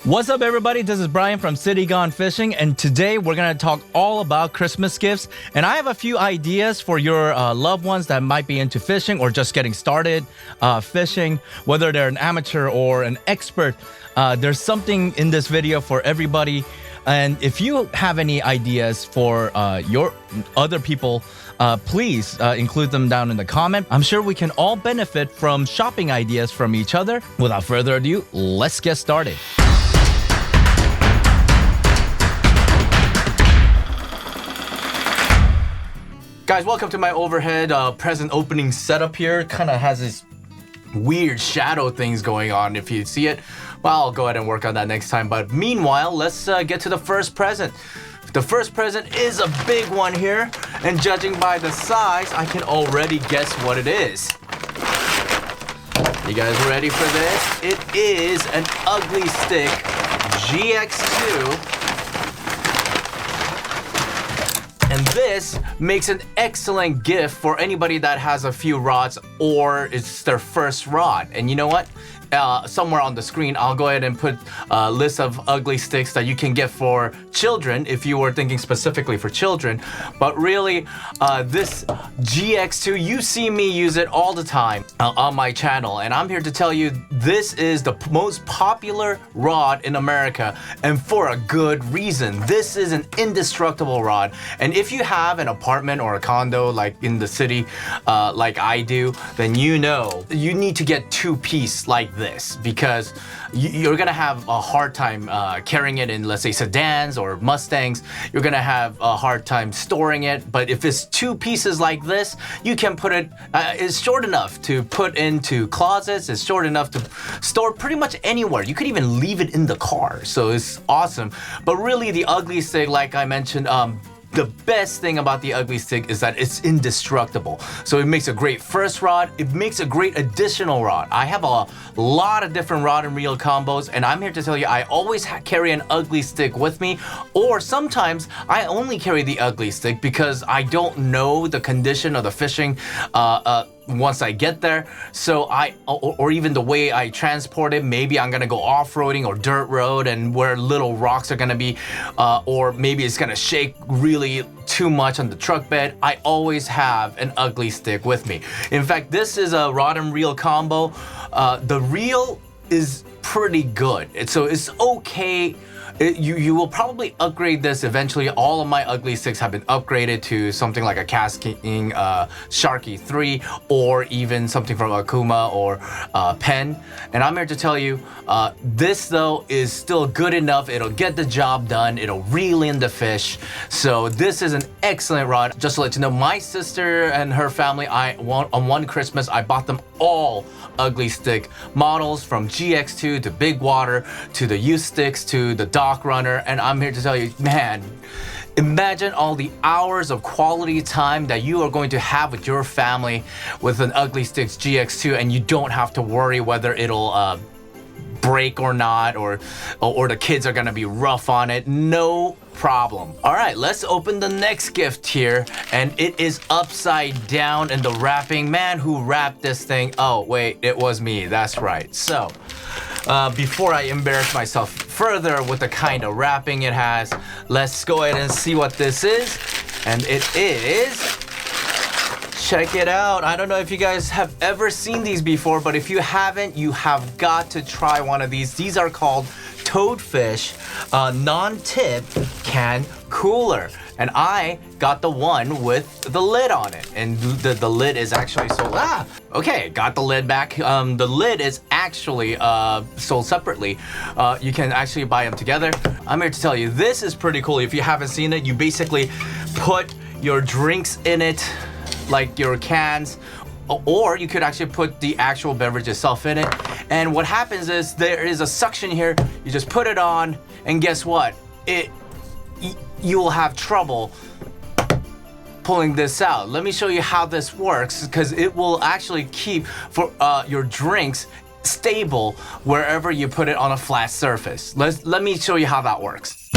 What's up, everybody? This is Brian from City Gone Fishing, and today we're gonna talk all about Christmas gifts. And I have a few ideas for your loved ones that might be into fishing or just getting started fishing, whether they're an amateur or an expert. There's something in this video for everybody. And if you have any ideas for your other people, please include them down in the comment. I'm sure we can all benefit from shopping ideas from each other. Without further ado, let's get started. Guys, welcome to my overhead present opening setup here. Kind of has this weird shadow things going on. If you see it, well, I'll go ahead and work on that next time. But meanwhile, let's get to the first present. The first present is a big one here, and judging by the size, I can already guess what it is. You guys ready for this? It is an Ugly Stick GX2. And this makes an excellent gift for anybody that has a few rods or it's their first rod. And you know what? Somewhere on the screen, I'll go ahead and put a list of ugly sticks that you can get for children if you were thinking specifically for children. But really, this GX2, you see me use it all the time on my channel. And I'm here to tell you this is the most popular rod in America, and for a good reason. This is an indestructible rod. And if you have an apartment or a condo like in the city like I do, then you know you need to get two-piece like this, because you're gonna have a hard time carrying it in, let's say, sedans or Mustangs. You're gonna have a hard time storing it. But if it's two pieces like this, you can put it, it's short enough to put into closets. It's short enough to store pretty much anywhere. You could even leave it in the car. So it's awesome. But really, the Ugly Stick, like I mentioned, the best thing about the Ugly Stick is that it's indestructible. So it makes a great first rod. It makes a great additional rod. I have a lot of different rod and reel combos, and I'm here to tell you I always carry an Ugly Stick with me, or sometimes I only carry the Ugly Stick because I don't know the condition of the fishing once I get there. So or even the way I transport it, maybe I'm gonna go off-roading or dirt road and where little rocks are gonna be, or maybe it's gonna shake really too much on the truck bed. I always have an Ugly Stick with me. In fact, this is a rod and reel combo. The reel is pretty good. So it's okay. You will probably upgrade this eventually. All of my Ugly Sticks have been upgraded to something like a Casking Sharky 3, or even something from Akuma or Penn. And I'm here to tell you, this though is still good enough. It'll get the job done. It'll reel in the fish. So this is an excellent rod. Just to let you know, my sister and her family, on one Christmas, I bought them all Ugly Stick models, from GX2 to Big Water to the U-Sticks to the Dock Runner. And I'm here to tell you, man, imagine all the hours of quality time that you are going to have with your family with an Ugly Sticks GX2, and you don't have to worry whether it'll break or not, or the kids are gonna be rough on it. No problem. All right, let's open the next gift here, and it is upside down in the wrapping. Man, who wrapped this thing? Oh wait, it was me. That's right. So before I embarrass myself further with the kind of wrapping it has, let's go ahead and see what this is. And it is, check it out. I don't know if you guys have ever seen these before, but if you haven't, you have got to try one of these. These are called Toadfish non-tip can cooler. And I got the one with the lid on it. And the lid is actually sold. Okay, got the lid back. The lid is actually sold separately. You can actually buy them together. I'm here to tell you, this is pretty cool. If you haven't seen it, you basically put your drinks in it, like your cans, or you could actually put the actual beverage itself in it. And what happens is there is a suction here. You just put it on, and guess what? You will have trouble pulling this out. Let me show you how this works, because it will actually keep for your drinks stable wherever you put it on a flat surface. Let me show you how that works.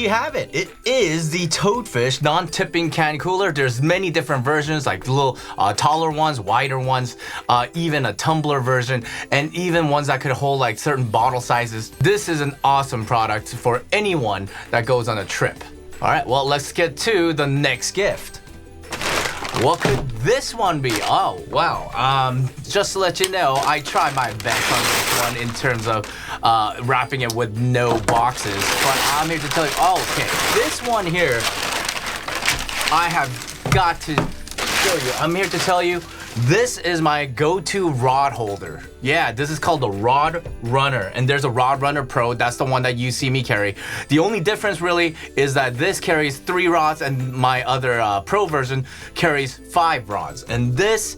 you have it. It is the Toadfish non-tipping can cooler. There's many different versions, like little taller ones, wider ones, even a tumbler version, and even ones that could hold like certain bottle sizes. This is an awesome product for anyone that goes on a trip. All right, well, let's get to the next gift. What could this one be? Oh, wow. Just to let you know, I tried my best on this one in terms of wrapping it with no boxes. But I'm here to tell you, okay, this one here, I have got to show you. I'm here to tell you, this is my go-to rod holder. Yeah, this is called the Rod Runner, and there's a Rod Runner Pro. That's the one that you see me carry. The only difference really is that this carries 3 rods and my other Pro version carries 5 rods. And this,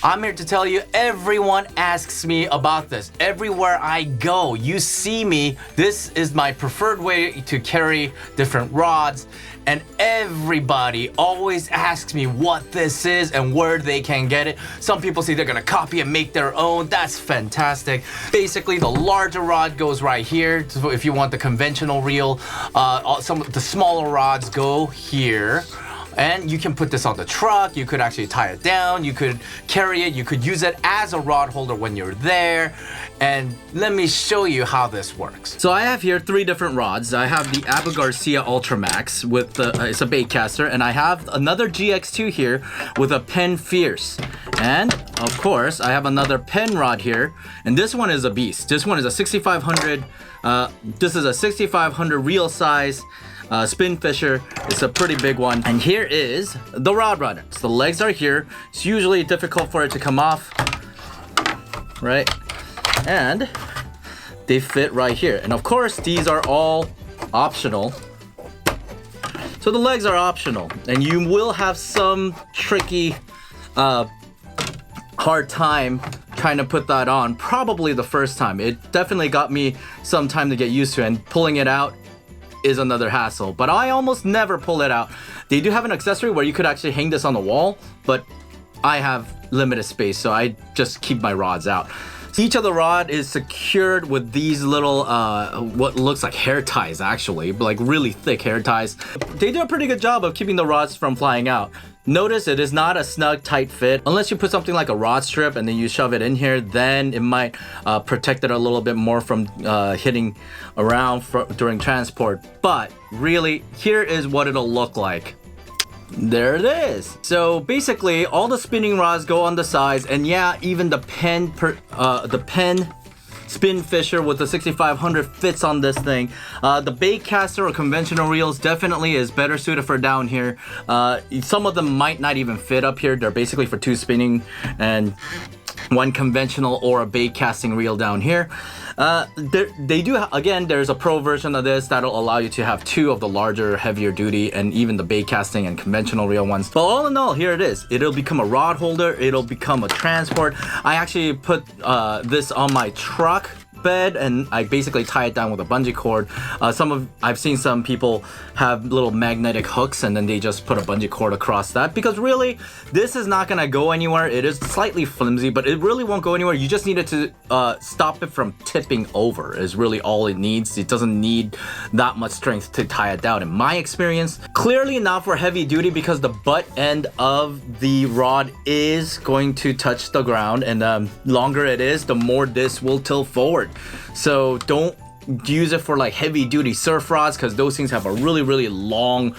I'm here to tell you, everyone asks me about this. Everywhere I go, you see me. This is my preferred way to carry different rods. And everybody always asks me what this is and where they can get it. Some people say they're gonna copy and make their own. That's fantastic. Basically, the larger rod goes right here. So if you want the conventional reel, some of the smaller rods go here. And you can put this on the truck, you could actually tie it down, you could carry it, you could use it as a rod holder when you're there. And let me show you how this works. So I have here 3 different rods. I have the Abu Garcia Ultra Max with the, it's a bait caster, and I have another GX2 here with a Penn Fierce. And of course, I have another Penn rod here, and this one is a beast. This one is a 6500, this is a 6500 reel size. Spin fisher. It's a pretty big one. And here is the rod runner. So the legs are here. It's usually difficult for it to come off, right? And they fit right here. And of course, these are all optional. So the legs are optional, and you will have some tricky, hard time trying to put that on. Probably the first time. It definitely got me some time to get used to, and pulling it out is another hassle, but I almost never pull it out. They do have an accessory where you could actually hang this on the wall, but I have limited space, so I just keep my rods out. Each of the rod is secured with these little, what looks like hair ties actually, but like really thick hair ties. They do a pretty good job of keeping the rods from flying out. Notice it is not a snug, tight fit. Unless you put something like a rod strip and then you shove it in here, then it might protect it a little bit more from hitting around during transport. But really, here is what it'll look like. There it is. So basically, all the spinning rods go on the sides, and yeah, even the Penn spin fisher with the 6500 fits on this thing. The bait caster or conventional reels definitely is better suited for down here. Some of them might not even fit up here. They're basically for 2 spinning and 1 conventional or a bait casting reel down here. They do, again, there's a Pro version of this that'll allow you to have 2 of the larger, heavier duty, and even the bait casting and conventional reel ones. But all in all, here it is. It'll become a rod holder. It'll become a transport. I actually put this on my truck bed, and I basically tie it down with a bungee cord. I've seen some people have little magnetic hooks, and then they just put a bungee cord across that, because really this is not gonna go anywhere. It is slightly flimsy, but it really won't go anywhere. You just need it to stop it from tipping over is really all it needs. It doesn't need that much strength to tie it down in my experience. Clearly not for heavy duty, because the butt end of the rod is going to touch the ground, and the longer it is, the more this will tilt forward. So don't use it for like heavy duty surf rods, because those things have a really long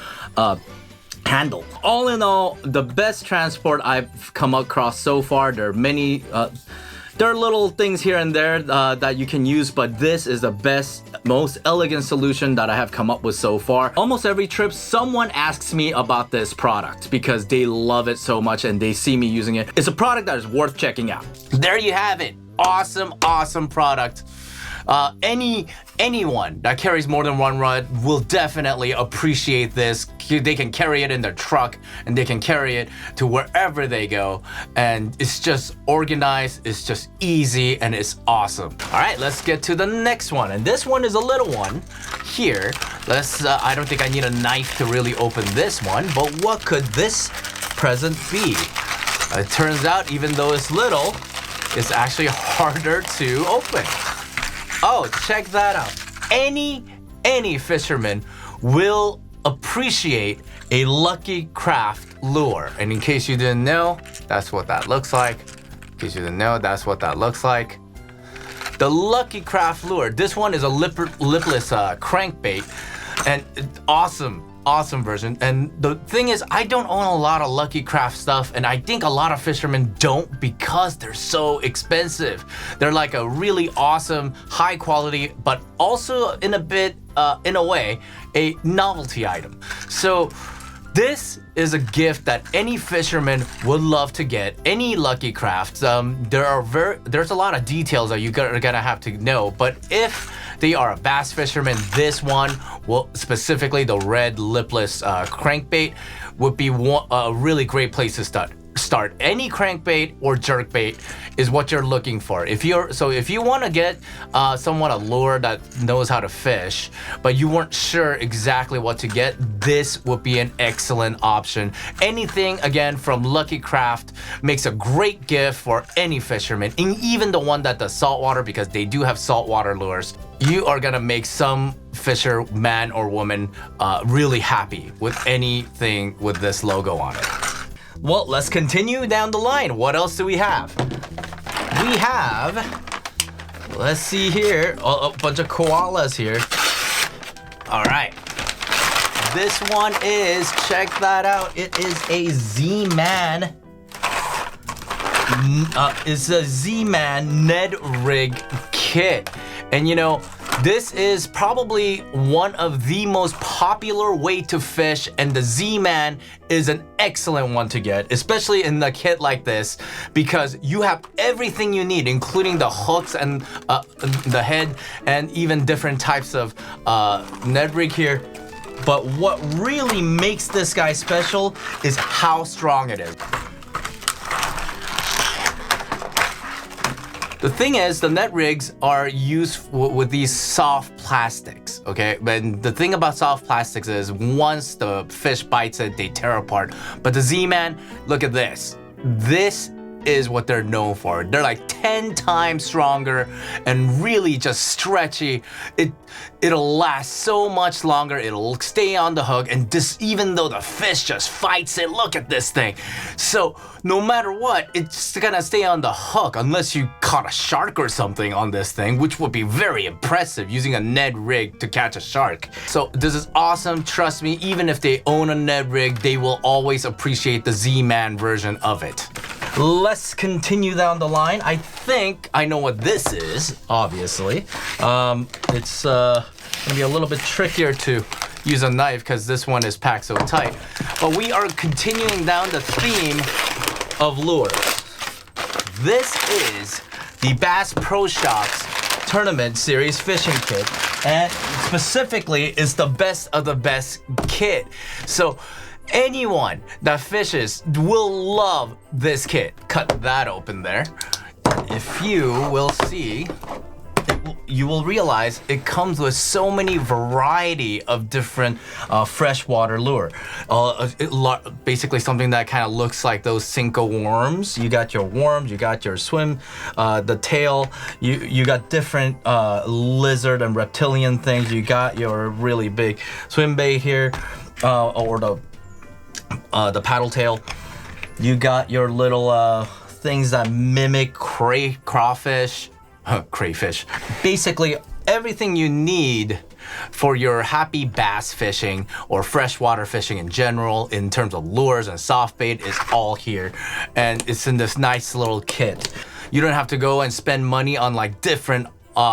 handle. All in all, the best transport I've come across so far. There are many there are little things here and there that you can use, but this is the best, most elegant solution that I have come up with so far. Almost every trip, someone asks me about this product because they love it so much and they see me using it. It's a product that is worth checking out. There you have it. Awesome product. Anyone that carries more than 1 rod will definitely appreciate this. They can carry it in their truck, and they can carry it to wherever they go, and it's just organized, it's just easy, and it's awesome. All right, let's get to the next one, and this one is a little one here. I don't think I need a knife to really open this one, but what could this present be? It turns out, even though it's little, it's actually harder to open. Oh, check that out. Any fisherman will appreciate a Lucky Craft lure. And in case you didn't know, that's what that looks like. In case you didn't know, that's what that looks like. The Lucky Craft lure. This one is a lipless crankbait, and awesome version. And the thing is, I don't own a lot of Lucky Craft stuff, and I think a lot of fishermen don't because they're so expensive. They're like a really awesome, high quality, but also in a way, a novelty item. So this is a gift that any fisherman would love to get. Any Lucky Crafts. There's a lot of details that are gonna have to know, but if they are a bass fisherman, this one will, specifically the red lipless crankbait, would be a really great place to start. Any crankbait or jerkbait is what you're looking for. If you want to get someone a lure that knows how to fish, but you weren't sure exactly what to get, this would be an excellent option. Anything, again, from Lucky Craft makes a great gift for any fisherman, and even the one that does saltwater, because they do have saltwater lures. You are gonna make some fisher man or woman really happy with anything with this logo on it. Well, let's continue down the line. What else do we have? We have, let's see here, a bunch of koalas here. All right. This one is, check that out. It is a Z-Man. It's a Z-Man Ned Rig kit. And you know, this is probably one of the most popular way to fish, and the Z-Man is an excellent one to get, especially in a kit like this, because you have everything you need, including the hooks and the head, and even different types of Ned Rig here. But what really makes this guy special is how strong it is. The thing is, the net rigs are used with these soft plastics, okay? But the thing about soft plastics is once the fish bites it, they tear apart. But the Z-Man, look at this. This is what they're known for. They're like 10 times stronger and really just stretchy. It'll last so much longer. It'll stay on the hook, and this, even though the fish just fights it, look at this thing. So no matter what, it's gonna stay on the hook unless you caught a shark or something on this thing, which would be very impressive using a Ned rig to catch a shark. So this is awesome. Trust me, even if they own a Ned rig, they will always appreciate the Z-Man version of it. Let's continue down the line. I think I know what this is, obviously. It's gonna be a little bit trickier to use a knife because this one is packed so tight. But we are continuing down the theme of lures. This is the Bass Pro Shops Tournament Series Fishing Kit, and specifically is the best of the best kit. So anyone that fishes will love this kit. Cut that open there. If you will see, you will realize it comes with so many variety of different freshwater lure. Basically something that kind of looks like those Cinco worms. You got your worms, you got your swim, the tail, you got different lizard and reptilian things. You got your really big swim bait here, or the paddle tail. You got your little things that mimic crayfish. Basically everything you need for your happy bass fishing or freshwater fishing in general, in terms of lures and soft bait, is all here, and it's in this nice little kit. You don't have to go and spend money on like different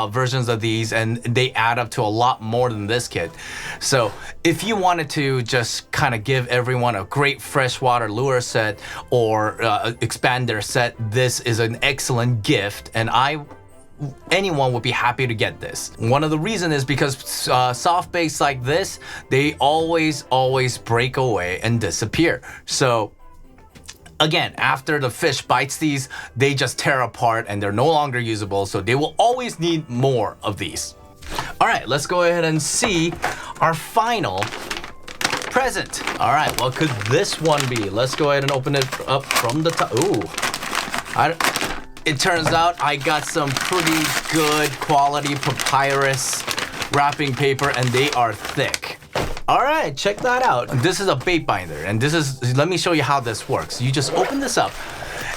versions of these, and they add up to a lot more than this kit. So if you wanted to just kind of give everyone a great freshwater lure set or expand their set, this is an excellent gift, and anyone would be happy to get this. One of the reasons is because soft baits like this, they always break away and disappear. So again, after the fish bites these, they just tear apart and they're no longer usable, so they will always need more of these. All right, let's go ahead and see our final present. All right, what could this one be? Let's go ahead and open it up from the top. Ooh, it turns out I got some pretty good quality papyrus wrapping paper, and they are thick. All right, check that out. This is a bait binder, and let me show you how this works. You just open this up,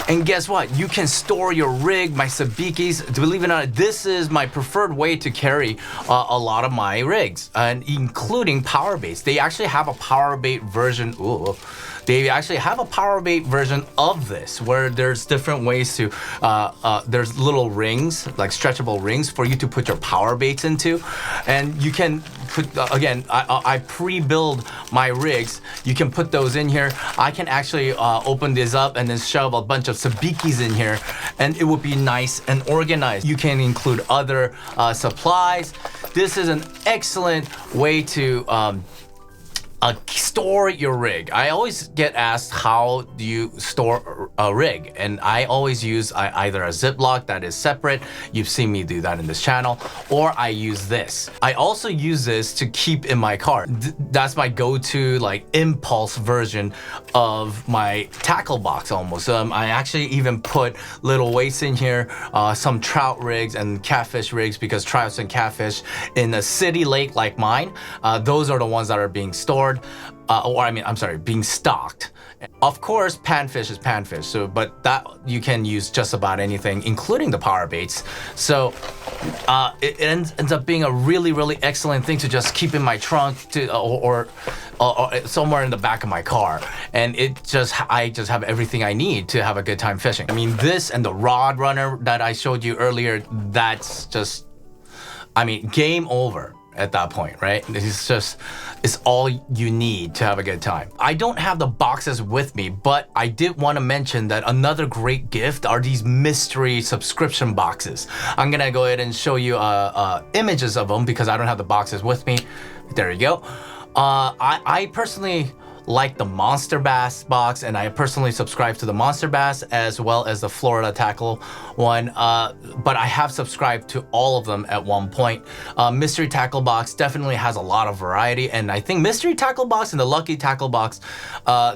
and guess what? You can store your rig, my sabikis. Believe it or not, this is my preferred way to carry a lot of my rigs, and including power baits. They actually have a power bait version. Ooh. They actually have a power bait version of this where there's different ways to, there's little rings, like stretchable rings for you to put your power baits into. And you can put, again, I pre-build my rigs. You can put those in here. I can actually open this up and then shove a bunch of sabikis in here, and it would be nice and organized. You can include other supplies. This is an excellent way to store your rig. I always get asked, how do you store a rig? And I always use either a Ziploc that is separate. You've seen me do that in this channel, or I use this. I also use this to keep in my car. That's my go-to like impulse version of my tackle box almost. I actually even put little weights in here, some trout rigs and catfish rigs, because trouts and catfish in a city lake like mine, those are the ones that are being stored. Being stocked. Of course, panfish is panfish, so but that you can use just about anything, including the power baits. So it ends up being a really, really excellent thing to just keep in my trunk or somewhere in the back of my car, and I just have everything I need to have a good time fishing. I mean, this and the rod runner that I showed you earlier, that's just, I mean, game over at that point, right? It's all you need to have a good time. I don't have the boxes with me, but I did want to mention that another great gift are these mystery subscription boxes. I'm gonna go ahead and show you images of them because I don't have the boxes with me. There you go. I personally like the Monster Bass box, and I personally subscribe to the Monster Bass as well as the Florida Tackle one, but I have subscribed to all of them at one point. Mystery Tackle box definitely has a lot of variety, and I think Mystery Tackle box and the Lucky Tackle box,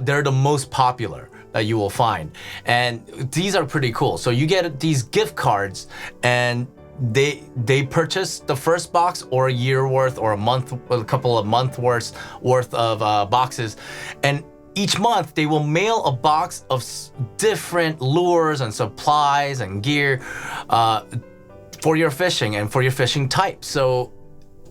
they're the most popular that you will find, and these are pretty cool. So you get these gift cards, and they purchase the first box or a year worth or a couple of month worth of boxes, and each month they will mail a box of different lures and supplies and gear for your fishing and for your fishing type. So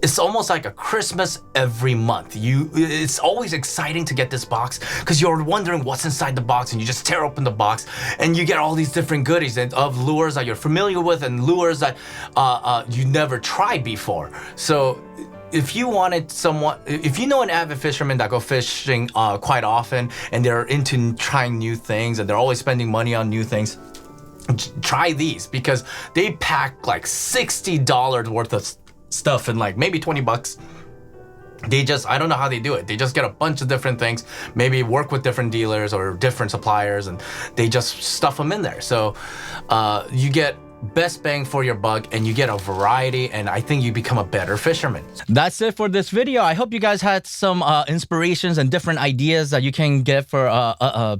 it's almost like a Christmas every month. It's always exciting to get this box because you're wondering what's inside the box, and you just tear open the box and you get all these different goodies of lures that you're familiar with and lures that you never tried before. So if you know an avid fisherman that go fishing quite often and they're into trying new things and they're always spending money on new things, try these because they pack like $60 worth of stuff in like maybe 20 bucks. I don't know how they do it. They just get a bunch of different things, maybe work with different dealers or different suppliers, and they just stuff them in there. So you get best bang for your buck, and you get a variety, and I think you become a better fisherman. That's it for this video. I hope you guys had some inspirations and different ideas that you can get for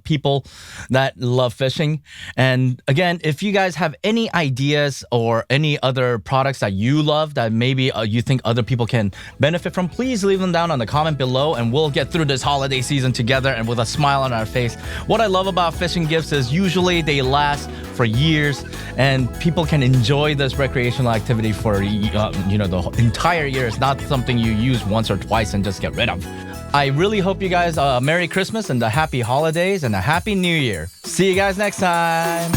people that love fishing. And again, if you guys have any ideas or any other products that you love that maybe you think other people can benefit from, please leave them down on the comment below, and we'll get through this holiday season together and with a smile on our face. What I love about fishing gifts is usually they last for years, and people can enjoy this recreational activity for the entire year. It's not something you use once or twice and just get rid of. I really hope you guys Merry Christmas and a Happy Holidays and a Happy New Year. See you guys next time.